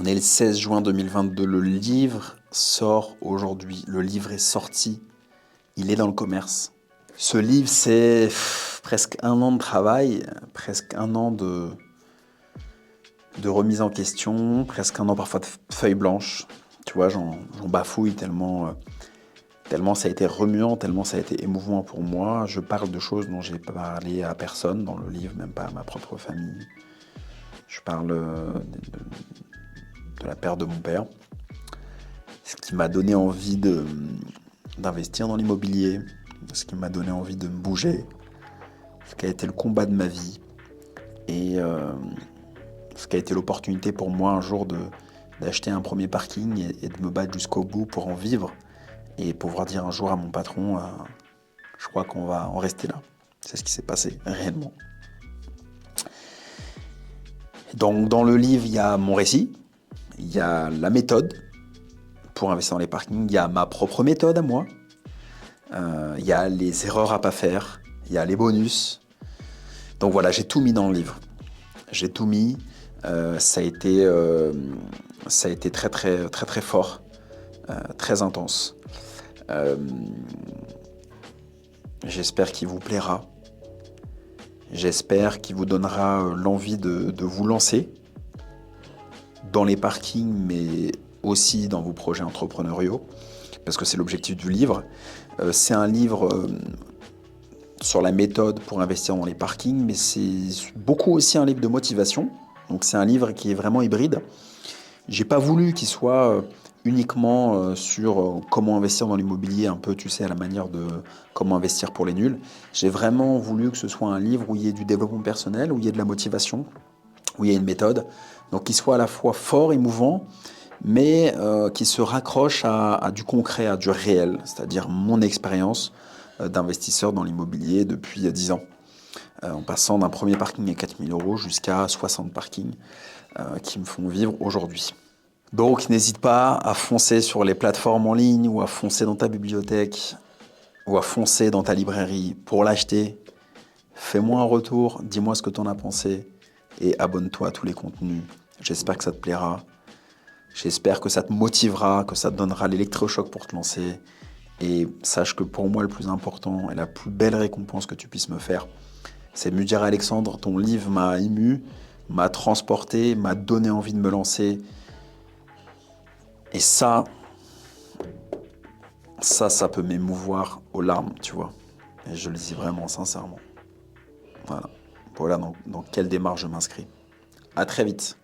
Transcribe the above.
On est le 16 juin 2022, le livre sort aujourd'hui, le livre est sorti, il est dans le commerce. Ce livre, c'est presque un an de travail, presque un an de remise en question, presque un an parfois de feuilles blanches. Tu vois, j'en bafouille tellement ça a été remuant, tellement ça a été émouvant pour moi. Je parle de choses dont j'ai pas parlé à personne dans le livre, même pas à ma propre famille. Je parle de la perte de mon père, ce qui m'a donné envie d'investir dans l'immobilier, ce qui m'a donné envie de me bouger, ce qui a été le combat de ma vie et ce qui a été l'opportunité pour moi un jour d'acheter un premier parking et de me battre jusqu'au bout pour en vivre et pouvoir dire un jour à mon patron, je crois qu'on va en rester là. C'est ce qui s'est passé réellement. Donc dans le livre, il y a mon récit, il y a la méthode pour investir dans les parkings, il y a ma propre méthode à moi, il y a les erreurs à pas faire, il y a les bonus. Donc voilà, j'ai tout mis dans le livre. J'ai tout mis. Ça a été très très très très fort, très intense. J'espère qu'il vous plaira. J'espère qu'il vous donnera l'envie de vous lancer dans les parkings, mais aussi dans vos projets entrepreneuriaux, parce que c'est l'objectif du livre. C'est un livre sur la méthode pour investir dans les parkings, mais c'est beaucoup aussi un livre de motivation. Donc c'est un livre qui est vraiment hybride. J'ai pas voulu qu'il soit uniquement sur comment investir dans l'immobilier, un peu, tu sais, à la manière de comment investir pour les nuls. J'ai vraiment voulu que ce soit un livre où il y ait du développement personnel, où il y ait de la motivation, où il y ait une méthode. Donc qui soit à la fois fort, émouvant, mais qui se raccroche à du concret, à du réel, c'est-à-dire mon expérience d'investisseur dans l'immobilier depuis 10 ans. En passant d'un premier parking à 4 000 € jusqu'à 60 parkings qui me font vivre aujourd'hui. Donc n'hésite pas à foncer sur les plateformes en ligne ou à foncer dans ta bibliothèque ou à foncer dans ta librairie pour l'acheter. Fais-moi un retour, dis-moi ce que tu en as pensé et abonne-toi à tous les contenus. J'espère que ça te plaira. J'espère que ça te motivera, que ça te donnera l'électrochoc pour te lancer. Et sache que pour moi, le plus important et la plus belle récompense que tu puisses me faire, c'est de me dire, Alexandre, ton livre m'a ému, m'a transporté, m'a donné envie de me lancer. Et ça peut m'émouvoir aux larmes, tu vois. Et je le dis vraiment sincèrement. Voilà dans quelle démarche je m'inscris. À très vite.